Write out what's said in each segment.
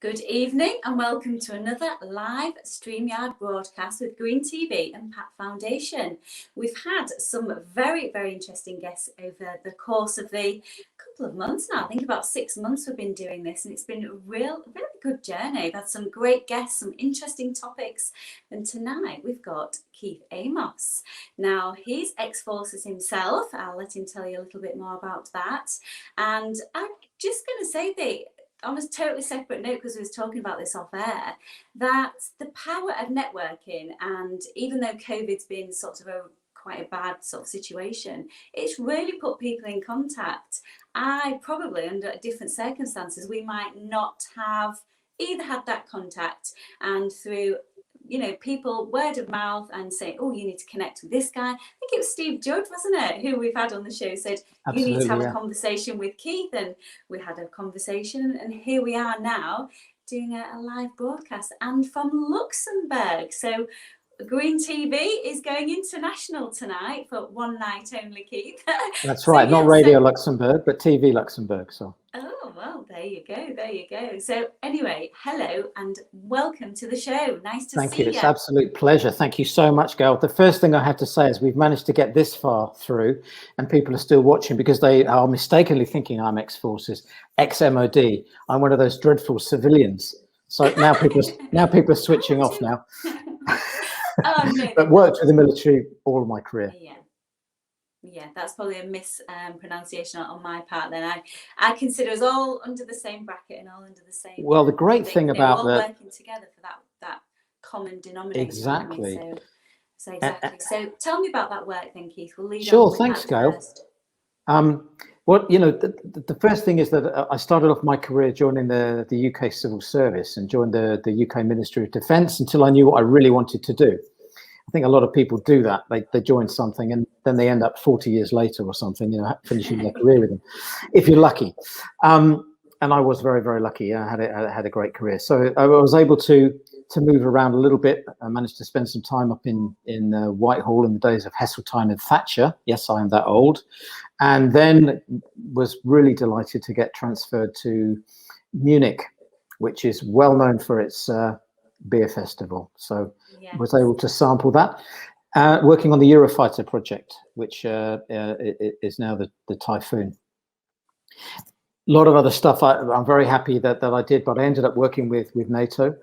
Good evening and welcome to another live StreamYard broadcast with Green TV and Pat Foundation. We've had some very interesting guests over the course of the couple of months now. I think about 6 months we've been doing this, and it's been a really good journey. We've had some great guests, some interesting topics, and tonight we've got Keith Amoss. Now, he's ex-forces himself. I'll let him tell you a little bit more about that. And I'm just going to say that on a totally separate note, because we was talking about this off air, that the power of networking, and even though COVID's been sort of quite a bad sort of situation, it's really put people in contact. I probably, under different circumstances, we might not have either had that contact, and through people word of mouth and say, oh, you need to connect with this guy. I think it was Steve Judge, wasn't it, who we've had on the show, said you need to have a conversation with Keith, and we had a conversation, and here we are now doing a live broadcast, and from Luxembourg. So Green TV is going international tonight for one night only, Keith. That's right, not Radio Luxembourg, but TV Luxembourg. So. Oh, well, there you go. So anyway, hello and welcome to the show. Nice to see you. Thank you. It's an absolute pleasure. Thank you so much, Gail. The first thing I have to say is we've managed to get this far through, and people are still watching because they are mistakenly thinking I'm ex-forces, ex-MOD. I'm one of those dreadful civilians. So now people are switching off now. Oh, no, but worked with the military all my career. Yeah, that's probably a mispronunciation on my part. Then I consider us all under the same bracket and all under the same. Well, the great thing about we're all working together for that common denominator. Exactly. So exactly. So tell me about that work, then, Keith. We'll lead sure. on Thanks, Gail. First. Well, the first thing is that I started off my career joining the UK Civil Service and joined the UK Ministry of Defence until I knew what I really wanted to do. I think a lot of people do that. They join something and then they end up 40 years later or something, finishing their career with them, if you're lucky. And I was very lucky. I had a great career. So I was able to move around a little bit. I managed to spend some time up in Whitehall in the days of Heseltine and Thatcher. Yes, I am that old. And then was really delighted to get transferred to Munich, which is well known for its beer festival. So was able to sample that, working on the Eurofighter project, which is now the Typhoon. A lot of other stuff I'm very happy that I did, but I ended up working with NATO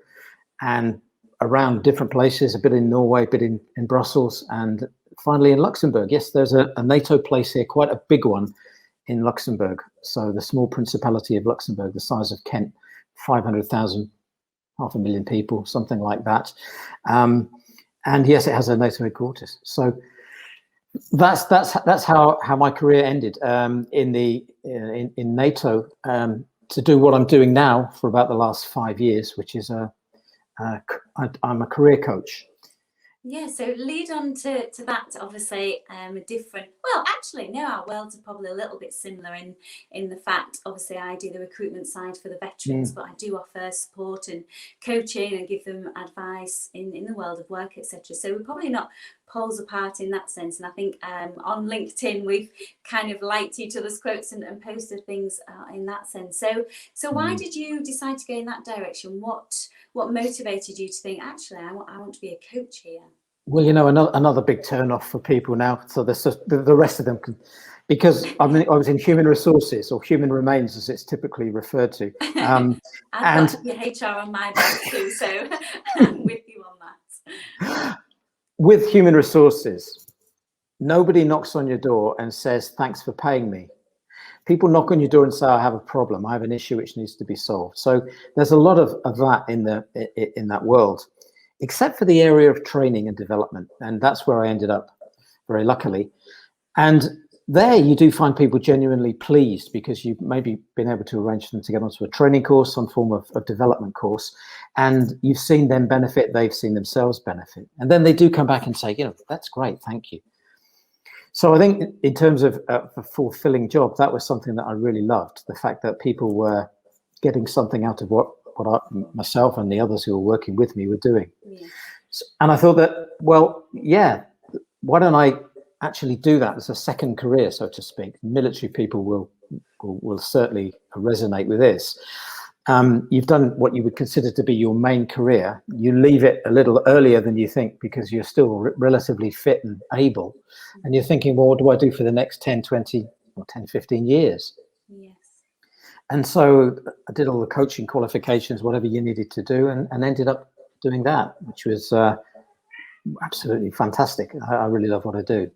and around different places, a bit in Norway, a bit in Brussels, and finally in Luxembourg. Yes, there's a NATO place here, quite a big one in Luxembourg. So the small Principality of Luxembourg, the size of Kent, 500,000, 500,000 people, something like that. And yes, it has a NATO headquarters. So that's how my career ended in NATO, to do what I'm doing now for about the last 5 years, which is I'm a career coach. Yeah, so lead on to that. Obviously, different. Well, actually, no, our worlds are probably a little bit similar in the fact. Obviously, I do the recruitment side for the veterans, but I do offer support and coaching and give them advice in the world of work, etc. So we're probably not poles apart in that sense. And I think on LinkedIn we've kind of liked each other's quotes and posted things in that sense. So why did you decide to go in that direction? What motivated you to think, actually, I want to be a coach here? Well, another big turn off for people now. So the rest of them can, because I was in human resources, or human remains as it's typically referred to. I've got your HR on my back too, so I'm with you on that. With human resources, nobody knocks on your door and says, thanks for paying me. People knock on your door and say, I have a problem, I have an issue which needs to be solved. So there's a lot of that in that world, except for the area of training and development. And that's where I ended up, very luckily. And there you do find people genuinely pleased because you've maybe been able to arrange for them to get onto a training course, some form of development course, and you've seen them benefit, they've seen themselves benefit. And then they do come back and say, that's great, thank you. So I think in terms of a fulfilling job, that was something that I really loved, the fact that people were getting something out of what myself and the others who were working with me were doing. Yeah. So, and I thought that, well, yeah, why don't I actually do that as a second career, so to speak? Military people will certainly resonate with this. you've done what you would consider to be your main career. You leave it a little earlier than you think because you're still relatively fit and able. And you're thinking, well, what do I do for the next 10, 20, or 10, 15 years? Yes. And so I did all the coaching qualifications, whatever you needed to do, and ended up doing that, which was absolutely fantastic. I really love what I do.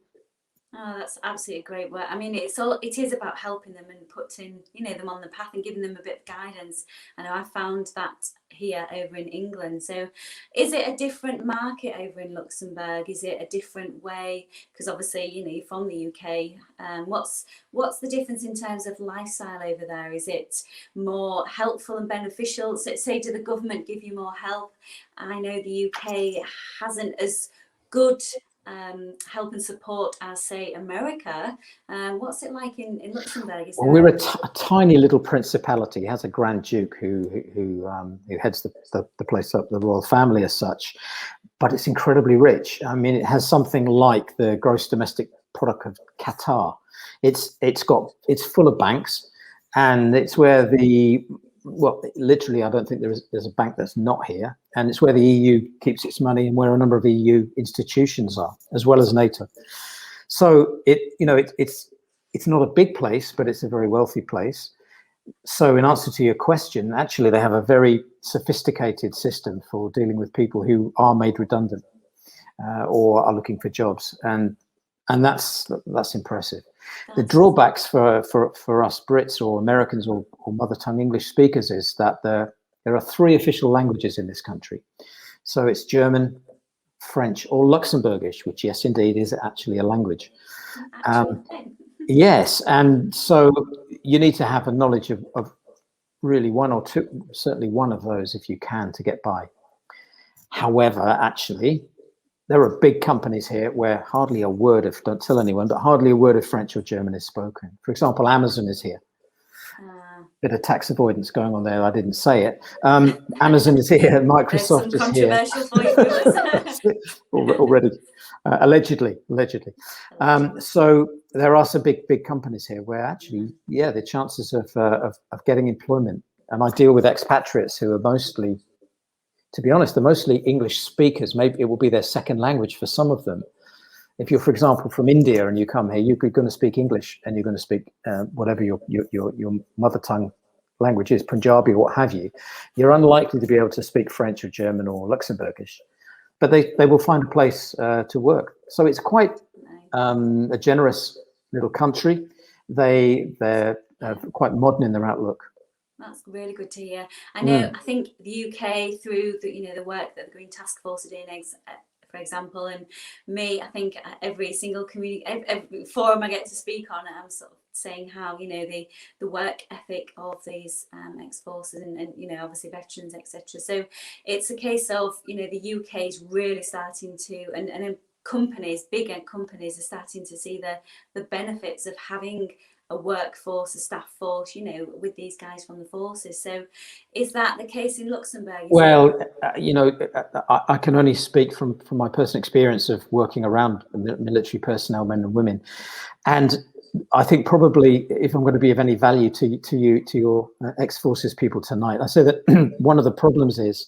Oh, that's absolutely great work. I mean, it is about helping them and putting, them on the path and giving them a bit of guidance. I know I found that here over in England. So is it a different market over in Luxembourg? Is it a different way? Because obviously, you're from the UK. What's the difference in terms of lifestyle over there? Is it more helpful and beneficial? So, say, do the government give you more help? I know the UK hasn't as good help and support as, say, America. What's it like in Luxembourg? Well, we're a tiny little principality. It has a Grand Duke who heads the place up, the royal family as such, but it's incredibly rich. I mean, it has something like the gross domestic product of Qatar. It's full of banks, and it's where literally, I don't think there's a bank that's not here, and it's where the EU keeps its money and where a number of EU institutions are, as well as NATO. So it's not a big place, but it's a very wealthy place. So in answer to your question, actually, they have a very sophisticated system for dealing with people who are made redundant or are looking for jobs, and that's impressive. The drawbacks for us Brits or Americans or mother tongue English speakers is that there are 3 official languages in this country. So it's German, French, or Luxembourgish, which, yes, indeed, is actually a language. Yes, and so you need to have a knowledge of really one or two, certainly one of those if you can, to get by. However, actually, there are big companies here where hardly a word of, don't tell anyone, but hardly a word of French or German is spoken. For example, Amazon is here. Bit of tax avoidance going on there. I didn't say it. Amazon is here. Microsoft is here. Controversial Already, allegedly. So there are some big companies here where actually, the chances of getting employment. And I deal with expatriates who are mostly, to be honest, they're mostly English speakers. Maybe it will be their second language for some of them. If you're, for example, from India and you come here, you're going to speak English and you're going to speak whatever your mother tongue language is, Punjabi or what have you. You're unlikely to be able to speak French or German or Luxembourgish, but they will find a place to work. So it's quite a generous little country. They're quite modern in their outlook. That's really good to hear. I know. I think the UK, through the work that the Green Task Force are doing, for example, and me, I think every single community, every forum I get to speak on, I'm sort of saying how the work ethic of these ex-forces and obviously veterans, etc. So it's a case of the UK is really starting to and companies, bigger companies, are starting to see the benefits of having a workforce, a staff force, with these guys from the forces. So is that the case in Luxembourg? Well, I can only speak from my personal experience of working around military personnel, men and women. And I think probably, if I'm going to be of any value to your ex-forces people tonight, I say that one of the problems is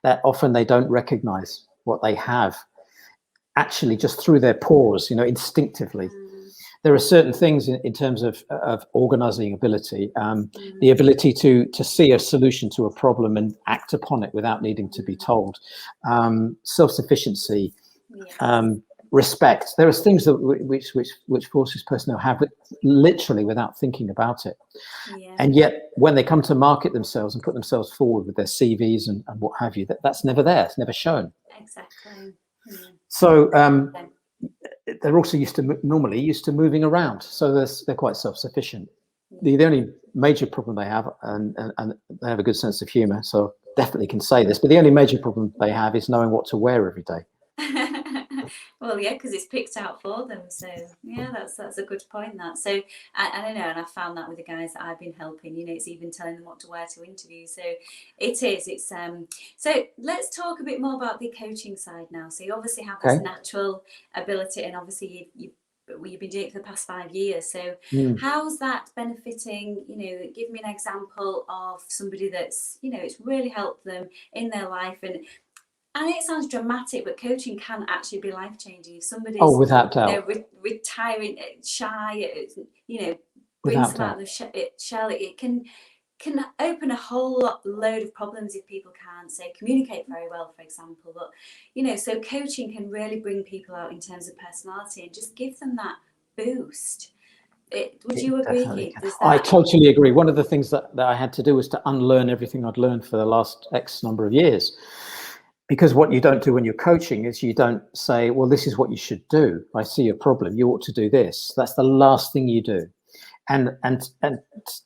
that often they don't recognize what they have actually just through their pores, instinctively. There are certain things in terms of organizing ability, the ability to see a solution to a problem and act upon it without needing to be told, self-sufficiency, respect. There are things that which forces personnel have literally without thinking about it. And yet when they come to market themselves and put themselves forward with their CVs and what have you, that's never there. It's never shown. Exactly. So they're also normally used to moving around, so they're quite self-sufficient. The only major problem they have, and they have a good sense of humor, so definitely can say this, but the only major problem they have is knowing what to wear every day. Well, yeah, because it's picked out for them. So yeah, that's a good point. That so I don't know, and I found that with the guys that I've been helping. It's even telling them what to wear to interview. So it's so let's talk a bit more about the coaching side now. So you obviously have this natural ability, and obviously you you've been doing it for the past 5 years. So how's that benefiting, give me an example of somebody that's, it's really helped them in their life. And it sounds dramatic, but coaching can actually be life-changing. If somebody's, without doubt, retiring, shy, brings without them out of the shell, it can open a whole load of problems if people can't, say, communicate very well, for example. But, so coaching can really bring people out in terms of personality and just give them that boost. Would you agree, Keith? I totally agree. One of the things that I had to do was to unlearn everything I'd learned for the last X number of years. Because what you don't do when you're coaching is you don't say, well, this is what you should do. I see a problem. You ought to do this. That's the last thing you do. And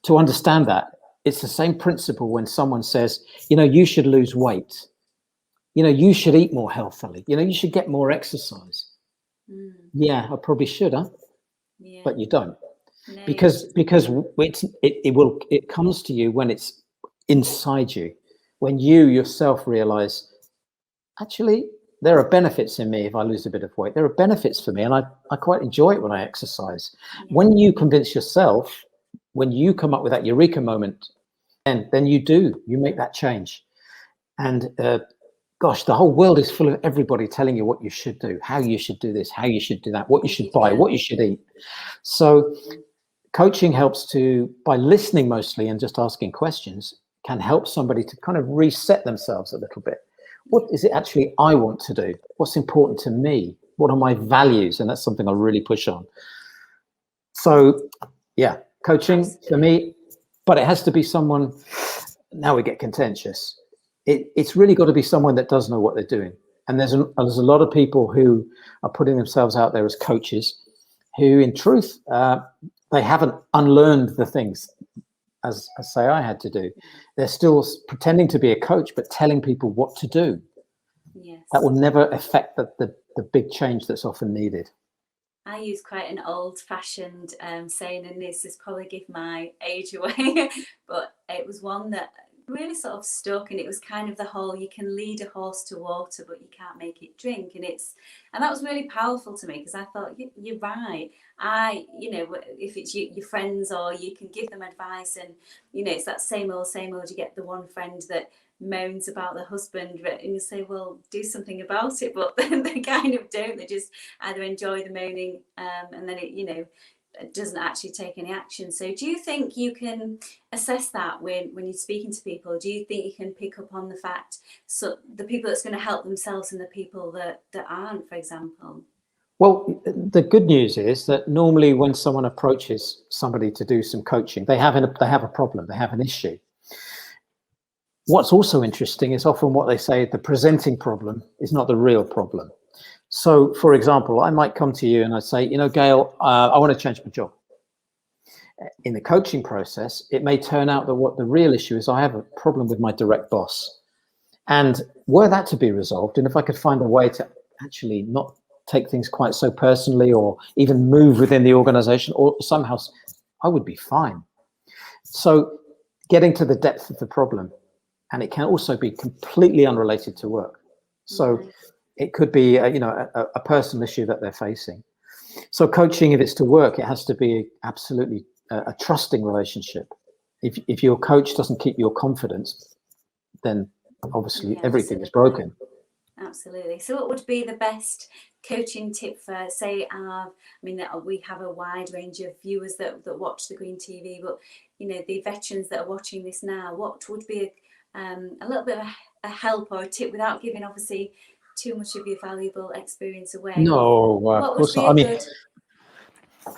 to understand that, it's the same principle when someone says, you should lose weight. You should eat more healthily. You should get more exercise. Yeah, I probably should, huh? Yeah. But you don't. No, because it comes to you when it's inside you, when you yourself realize, actually, there are benefits in me if I lose a bit of weight. There are benefits for me, and I quite enjoy it when I exercise. Yeah. When you convince yourself, when you come up with that eureka moment, then you make that change. And gosh, the whole world is full of everybody telling you what you should do, how you should do this, how you should do that, what you should buy, what you should eat. So coaching helps by listening mostly and just asking questions, can help somebody to kind of reset themselves a little bit. What is it actually I want to do? What's important to me? What are my values? And that's something I really push on. So yeah, coaching for me, but it has to be someone, now we get contentious. It's really got to be someone that does know what they're doing. And there's a lot of people who are putting themselves out there as coaches who in truth, they haven't unlearned the things as say I had to do. They're still pretending to be a coach, but telling people what to do. Yes. That will never affect the big change that's often needed. I use quite an old-fashioned saying, and this is probably give my age away, but it was one that really sort of stuck, and it was kind of the whole, you can lead a horse to water, but you can't make it drink. And that was really powerful to me, because I thought, you're right. If it's your friends, or you can give them advice, and, it's that same old, you get the one friend that moans about the husband, and you say, well, do something about it, but they kind of don't. They just either enjoy the moaning, and then it doesn't actually take any action. So do you think you can assess that when you're speaking to people? Do you think you can pick up on the fact, so the people that's going to help themselves and the people that aren't, for example? Well, the good news is that normally when someone approaches somebody to do some coaching, they have a problem, they have an issue. What's also interesting is often what they say, the presenting problem is not the real problem. So, for example, I might come to you and I say, Gail, I want to change my job. In the coaching process, it may turn out that what the real issue is, I have a problem with my direct boss. And were that to be resolved, and if I could find a way to actually not take things quite so personally, or even move within the organization, or somehow, I would be fine. So getting to the depth of the problem, and it can also be completely unrelated to work. So it could be, a personal issue that they're facing. So coaching, if it's to work, it has to be absolutely a trusting relationship. If your coach doesn't keep your confidence, then obviously everything is broken. Absolutely. So what would be the best coaching tip for, say, we have a wide range of viewers that watch the Green TV, but, the veterans that are watching this now, what would be a little bit of a help or a tip, without giving, obviously, too much of your valuable experience away? No, of course not.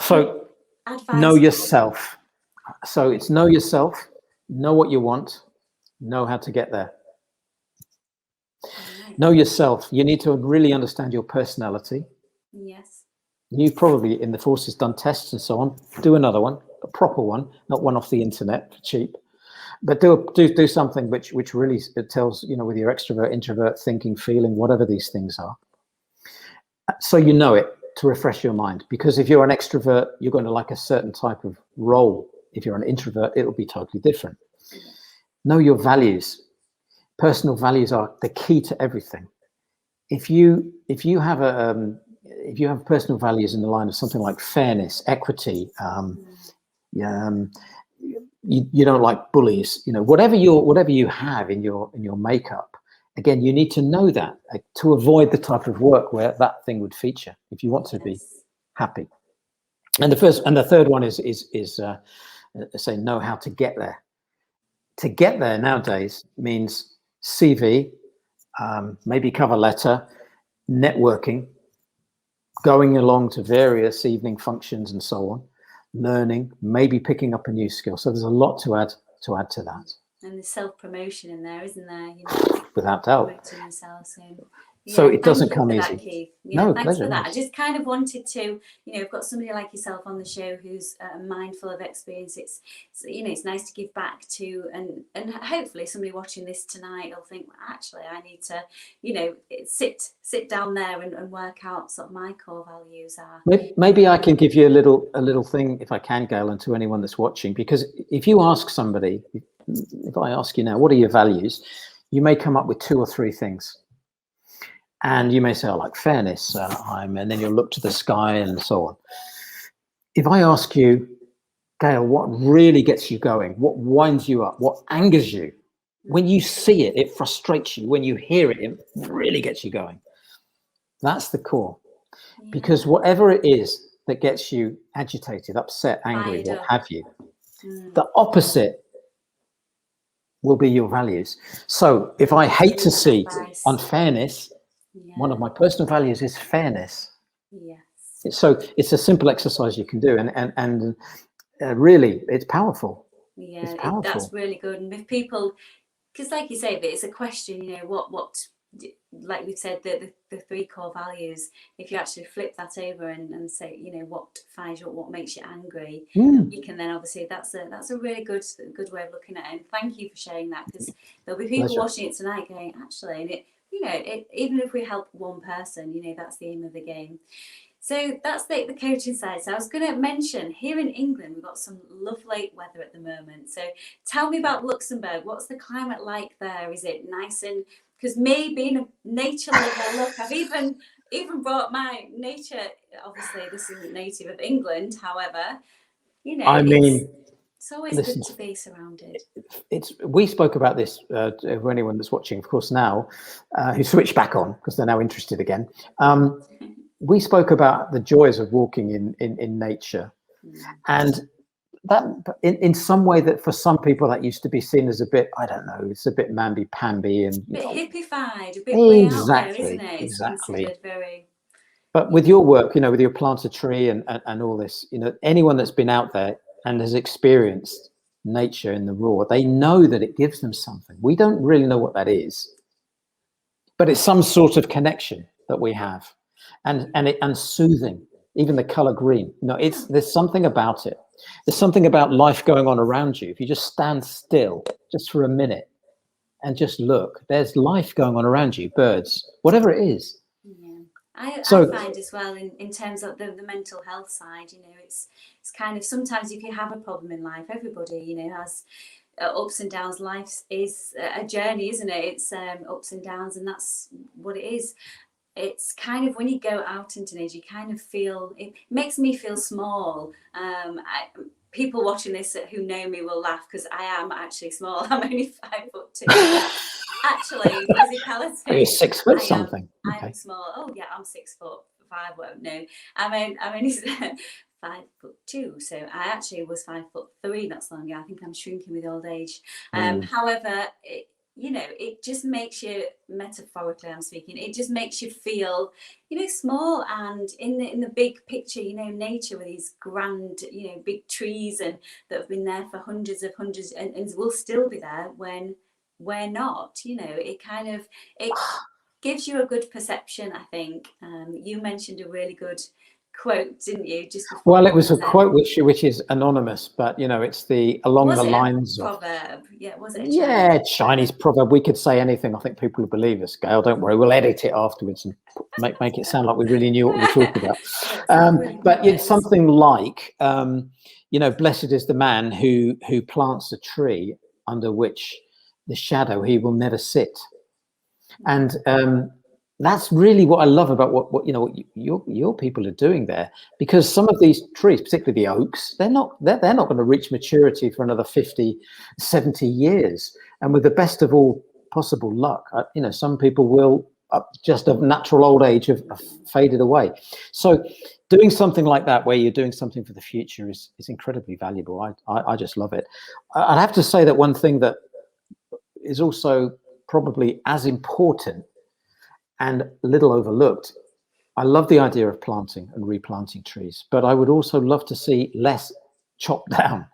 So know yourself. So it's know yourself, know what you want, know how to get there. Right. Know yourself. You need to really understand your personality. Yes. You've probably in the forces done tests and so on. Do another one, a proper one, not one off the internet for cheap. But do something which really it tells, with your extrovert, introvert, thinking, feeling, whatever these things are. So you know it, to refresh your mind. Because if you're an extrovert, you're going to like a certain type of role. If you're an introvert, it'll be totally different. Know your values. Personal values are the key to everything. If you have if you have personal values in the line of something like fairness, equity, you don't like bullies, whatever you have in your makeup. Again, you need to know that to avoid the type of work where that thing would feature if you want to be happy. And the third one is say know how to get there. To get there nowadays means CV, maybe cover letter, networking, going along to various evening functions and so on, learning, maybe picking up a new skill. So there's a lot to add to that. And there's self-promotion in there, isn't there? Without doubt. Promoting yourself. So it doesn't come easy. That, Keith. Yeah, no, thanks pleasure. for that. I just kind of wanted to, I've got somebody like yourself on the show who's mindful of experience. It's nice to give back to, and hopefully somebody watching this tonight will think, well, actually, I need to, sit down there and work out sort of my core values are. Maybe I can give you a little thing, if I can, Gail, and to anyone that's watching, because if you ask somebody, if I ask you now, what are your values? You may come up with 2 or 3 things. And you may say, I like fairness, and then you'll look to the sky and so on. If I ask you, Gail, what really gets you going? What winds you up? What angers you? When you see it, it frustrates you. When you hear it, it really gets you going. That's the core. Yeah. Because whatever it is that gets you agitated, upset, angry, what have you, the opposite will be your values. So if I hate to see unfairness, one of my personal values is fairness. Yes. So it's a simple exercise you can do, and really, it's powerful. Yeah, it's powerful. That's really good. And if people, because like you say, it's a question, what like we've said, the 3 core values, if you actually flip that over and say, what fires you up, what makes you angry, you can then obviously, that's a really good way of looking at it. And thank you for sharing that, because there'll be people watching it tonight going, actually, and it, even if we help one person, that's the aim of the game. So that's the coaching side. So I was going to mention, here in England, we've got some lovely weather at the moment. So tell me about Luxembourg. What's the climate like there? Is it nice? And because me being a nature lover, look, I've even brought my nature. Obviously, this isn't native of England. However, it's always good to be surrounded. We spoke about this for anyone that's watching, of course, now, who switched back on because they're now interested again. We spoke about the joys of walking in nature, and that in some way that for some people that used to be seen as a bit, I don't know, it's a bit mamby-pamby and a bit hippified, a bit way out there, isn't it? It's exactly. considered very. But with your work, with your plant a tree and all this, anyone that's been out there and has experienced nature in the raw, they know that it gives them something. We don't really know what that is, but it's some sort of connection that we have, and soothing. Even the color green, there's something about it. There's something about life going on around you. If you just stand still, just for a minute, and just look, there's life going on around you, birds, whatever it is. I find as well in terms of the mental health side, it's kind of, sometimes if you have a problem in life, everybody, has ups and downs. Life is a journey, isn't it? It's ups and downs, and that's what it is. It's kind of when you go out into nature, you kind of feel, it makes me feel small. People watching this who know me will laugh because I am actually small. I'm only 5'2". Actually, physicality. You're 6 foot something. Okay. I'm small. Oh yeah, I'm 6'5". Well, no, I'm only 5'2". So I actually was 5'3" not so long ago. I think I'm shrinking with old age. However, it just makes you, metaphorically I'm speaking, it just makes you feel, small, and in the big picture, nature with these grand, big trees and that have been there for hundreds and will still be there when we're not, it kind of, it gives you a good perception, I think. You mentioned a really good quote, didn't you? Just before. Well, it was a quote which is anonymous, but it's along the lines of proverb. Yeah, was it? Chinese proverb. We could say anything. I think people would believe us, Gail. Don't worry, we'll edit it afterwards and make it sound like we really knew what we were talking about. But it's something like, blessed is the man who plants a tree under which the shadow he will never sit. And that's really what I love about what your people are doing there, because some of these trees, particularly the oaks, they're not going to reach maturity for another 50, 70 years. And with the best of all possible luck, some people will just of natural old age have faded away. So doing something like that, where you're doing something for the future, is incredibly valuable. I just love it. I'd have to say that one thing that is also probably as important and little overlooked, I love the idea of planting and replanting trees, but I would also love to see less chopped down.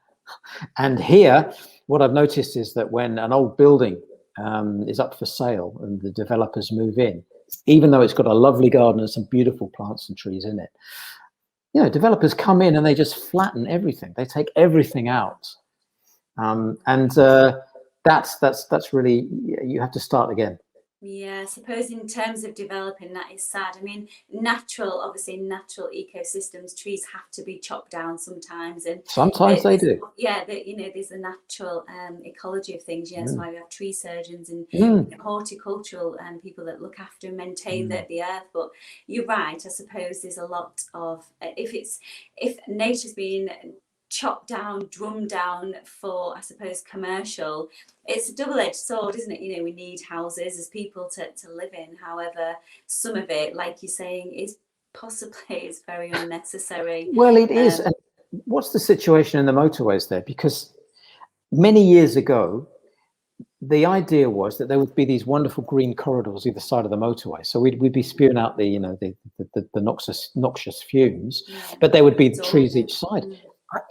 And here, what I've noticed is that when an old building is up for sale and the developers move in, even though it's got a lovely garden and some beautiful plants and trees in it, developers come in and they just flatten everything. They take everything out. That's really, you have to start again. Yeah, I suppose in terms of developing, that is sad. I mean, natural ecosystems, trees have to be chopped down sometimes, and sometimes they do. Yeah, there's a natural ecology of things. Yeah, that's why we have tree surgeons and horticultural people that look after and maintain the earth. But you're right. I suppose there's a lot of if nature's been chopped down, drummed down for, I suppose, commercial, it's a double-edged sword, isn't it? We need houses as people to live in. However, some of it, like you're saying, is very unnecessary. Well, it is. And what's the situation in the motorways there? Because many years ago, the idea was that there would be these wonderful green corridors either side of the motorway. So we'd be spewing out the noxious fumes, but there would be trees each side.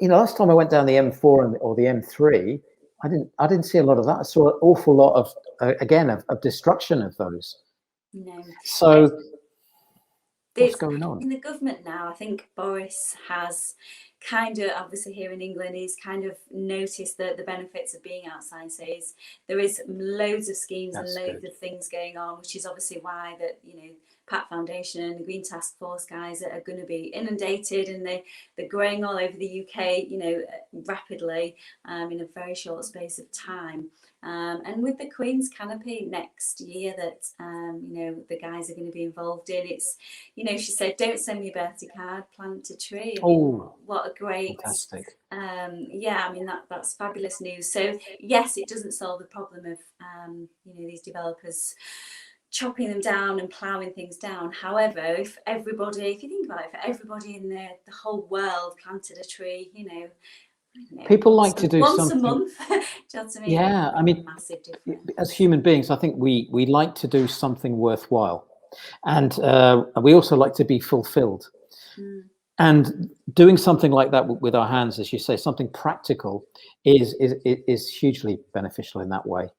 Last time I went down the M4 or the M3, I didn't see a lot of that. I saw an awful lot of of destruction of those. No. So what's going on in the government now? I think Boris has kind of, obviously here in England, he's kind of noticed the benefits of being outside. So there is loads of schemes and loads of things going on, which is obviously why that Pat Foundation and the Green Task Force guys are going to be inundated, and they're growing all over the UK, rapidly in a very short space of time. And with the Queen's Canopy next year that, the guys are going to be involved in, it's, she said, don't send me a birthday card, plant a tree. I mean, what a great, fantastic. That's fabulous news. So yes, it doesn't solve the problem of, these developers chopping them down and ploughing things down. However, if you think about it, if everybody in the whole world planted a tree, people like to do once something a month. Do you know what I mean? Yeah, I mean, massive difference. As human beings, I think we like to do something worthwhile, and we also like to be fulfilled. And doing something like that with our hands, as you say, something practical, is hugely beneficial in that way.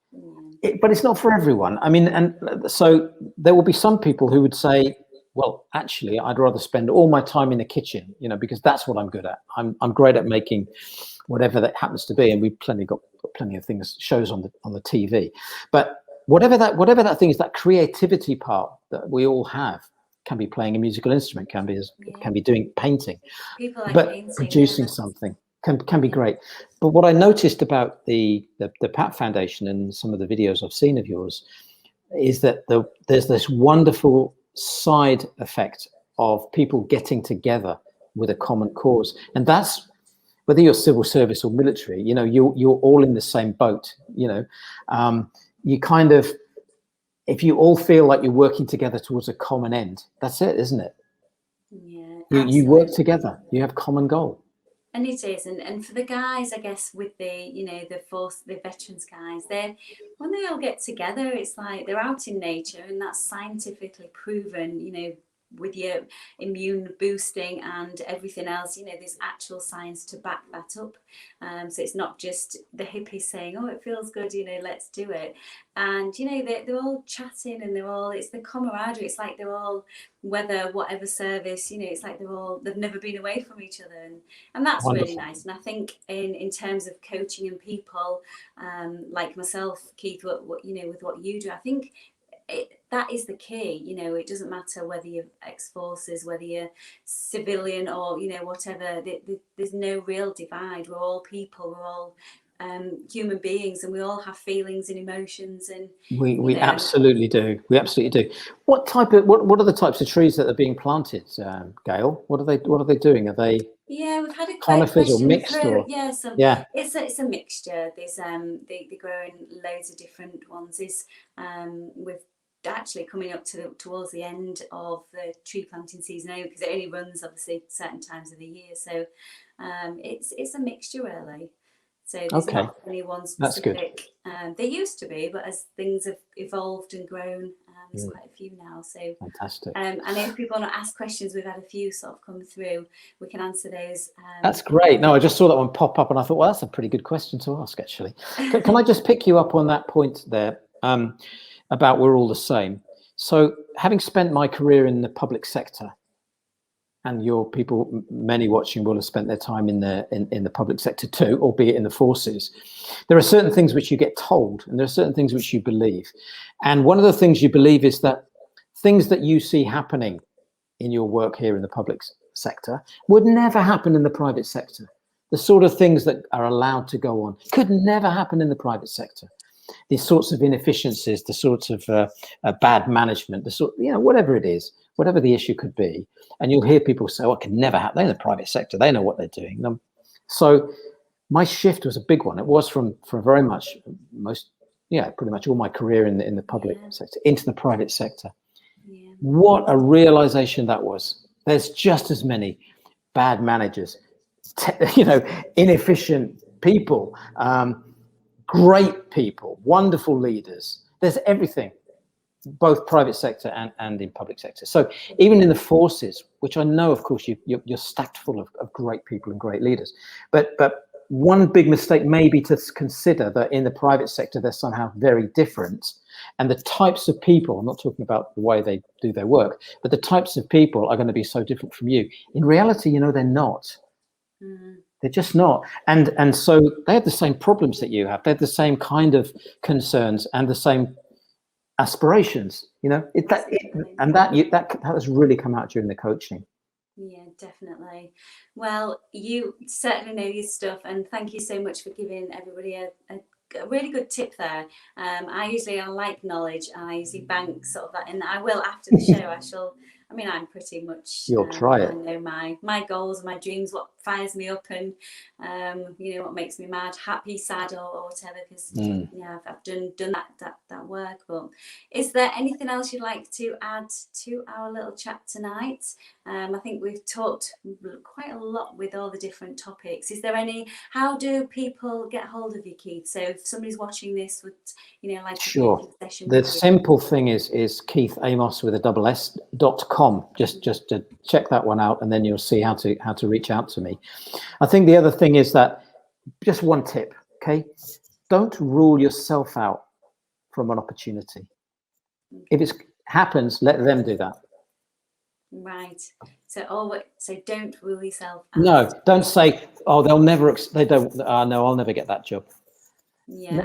But it's not for everyone. I mean, and so there will be some people who would say, well, actually, I'd rather spend all my time in the kitchen, because that's what I'm good at. I'm great at making whatever that happens to be, and we've got plenty of shows on the TV. But whatever that thing is, that creativity part that we all have, can be playing a musical instrument, can be doing painting, but painting, producing something can be great. But what I noticed about the Pat Foundation and some of the videos I've seen of yours is that there's this wonderful side effect of people getting together with a common cause, and that's whether you're civil service or military. You're all in the same boat. You kind of, if you all feel like you're working together towards a common end, that's it, isn't it? Yeah, you work together, you have common goal. And it is, and for the guys, I guess, with the veterans guys, when they all get together, it's like they're out in nature, and that's scientifically proven, with your immune boosting and everything else, there's actual science to back that up. So it's not just the hippies saying, oh, it feels good, let's do it. And, they're all chatting, and it's the camaraderie. It's like they're all, whatever service, it's like they've never been away from each other. And that's wonderful. Really nice. And I think in terms of coaching and people, like myself, Keith, with what you do, I think that is the key. It doesn't matter whether you're ex-forces, whether you're civilian or whatever. There's no real divide. We're all people. We're all human beings, and we all have feelings and emotions, and we absolutely do. We absolutely do. What are the types of trees that are being planted, Gail? What are they doing? Are they we've had a great conifers or question mixed through. or It's a mixture. There's they grow in loads of different ones. We've actually coming up towards the end of the tree planting season now, because it only runs obviously certain times of the year. So it's a mixture really. So there's not any one specific. There used to be, but as things have evolved and grown, there's quite a few now. So fantastic. And if people want to ask questions, we've had a few sort of come through. We can answer those. That's great. No, I just saw that one pop up, and I thought, well, that's a pretty good question to ask, actually. Can I just pick you up on that point there about we're all the same? So, having spent my career in the public sector, and your people, many watching, will have spent their time in the public sector too, albeit in the forces. There are certain things which you get told, and there are certain things which you believe. And one of the things you believe is that things that you see happening in your work here in the public sector would never happen in the private sector. The sort of things that are allowed to go on could never happen in the private sector. These sorts of inefficiencies, the sorts of bad management, whatever it is, whatever the issue could be. And you'll hear people say, oh, it can never happen. They're in the private sector. They know what they're doing. So my shift was a big one. It was from very much pretty much all my career in the public sector into the private sector. Yeah. What a realization that was. There's just as many bad managers, inefficient people, great people, wonderful leaders. There's everything, both private sector and in public sector. So even in the forces, which I know, of course, you're stacked full of great people and great leaders. But one big mistake may be to consider that in the private sector, they're somehow very different. And the types of people, I'm not talking about the way they do their work, but the types of people are going to be so different from you. In reality, they're not. They're just not. And so they have the same problems that you have. They have the same kind of concerns and the same aspirations, that has really come out during the coaching. Yeah, definitely. Well, you certainly know your stuff, and thank you so much for giving everybody a really good tip there. I like knowledge, and I usually bank sort of that in. I will after the show. I'm pretty much. You'll try it. I know my goals, my dreams, what fires me up, and what makes me mad, happy, sad, or whatever. Because I've done that work. But is there anything else you'd like to add to our little chat tonight? I think we've talked quite a lot with all the different topics. Is there how do people get hold of you, Keith? So if somebody's watching this would, like sure. A session. The simple thing is Keith Amoss with a .com. Just to check that one out, and then you'll see how to reach out to me. I think the other thing is that just one tip, okay? Don't rule yourself out from an opportunity. If it happens, let them do that. Right. So don't rule yourself out. No, don't say, oh, no, I'll never get that job. Yeah,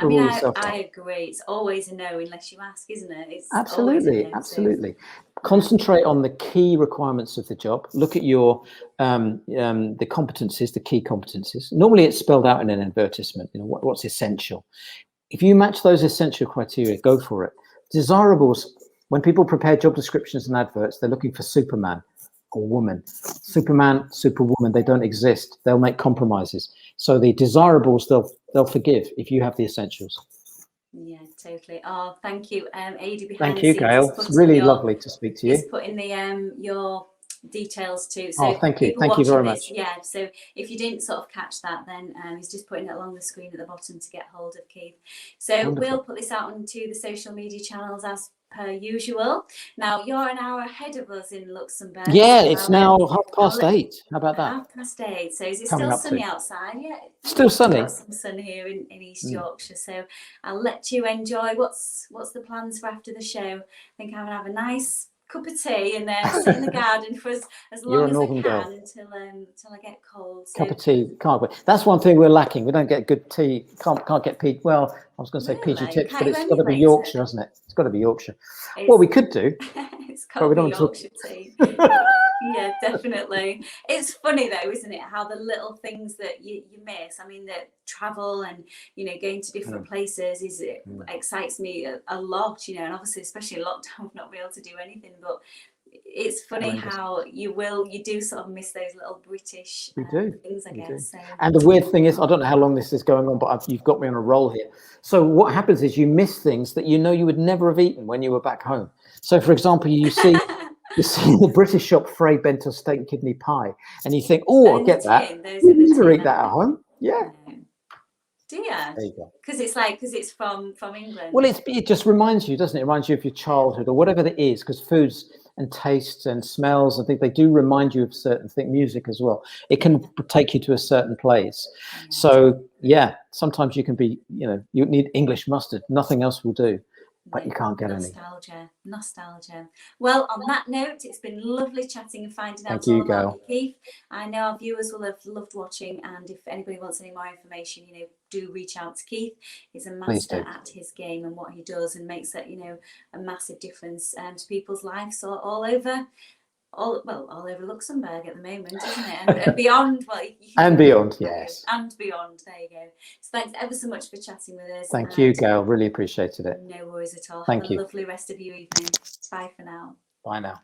I agree. It's always a no unless you ask, isn't it? It's absolutely. Concentrate on the key requirements of the job. Look at your the competencies, the key competencies. Normally, it's spelled out in an advertisement. What's essential. If you match those essential criteria, go for it. Desirables. When people prepare job descriptions and adverts, they're looking for Superman or woman. Superman, Superwoman, they don't exist. They'll make compromises. So the desirables, they'll forgive if you have the essentials. Yeah, totally. Oh, thank you, Adi. Thank you, Gail. It's really lovely to speak to you. He's put in your details too. So thank you. Thank you very much. Yeah. So if you didn't sort of catch that, then he's just putting it along the screen at the bottom to get hold of Keith. So wonderful. We'll put this out onto the social media channels as per usual. Now you're an hour ahead of us in Luxembourg. Yeah, it's now 8:30. How about that? 8:30. So is it still sunny outside? Yeah, still sunny. Got some sun here in East Yorkshire. So I'll let you enjoy. What's the plans for after the show? I think I'm gonna have a nice cup of tea and sit in the garden for as long as I can until I get cold. So. Cup of tea, can't we? That's one thing we're lacking. We don't get good tea. Can't get PG. Well, I was going to say PG tips, but it's got to be Yorkshire, hasn't it? It's got to be Yorkshire. Well, we could do. It's got to be Yorkshire tea. Yeah, definitely. It's funny though, isn't it? How the little things that you miss. I mean, the travel and, you know, going to different places it excites me a lot, you know, and obviously, especially in lockdown, we've not been able to do anything. But it's funny how you do sort of miss those little British things, I guess. So. And the weird thing is, I don't know how long this is going on, but you've got me on a roll here. So what happens is you miss things that you know you would never have eaten when you were back home. So for example, you see the British shop Frey bento steak kidney pie, and you think, oh, I'll get that. You never eat that at home. Yeah. No. Do you? There you go. Because it's from England. Well, it just reminds you, doesn't it? It reminds you of your childhood or whatever it is, because foods and tastes and smells, I think they do remind you of certain things, music as well. It can take you to a certain place. So yeah, sometimes you can be, you know, you need English mustard, nothing else will do. But you can't get any. Nostalgia. Well, on that note, it's been lovely chatting and finding out all about you, Keith. I know our viewers will have loved watching, and if anybody wants any more information, you know, do reach out to Keith. He's a master at his game and what he does, and makes that, you know, a massive difference to people's lives all over. All over Luxembourg at the moment, isn't it? And beyond. Well, and beyond, yes. And beyond. There you go. So thanks ever so much for chatting with us. Thank you, Gail. Really appreciated it. No worries at all. Thank you. Have a lovely rest of your evening. Bye for now. Bye now.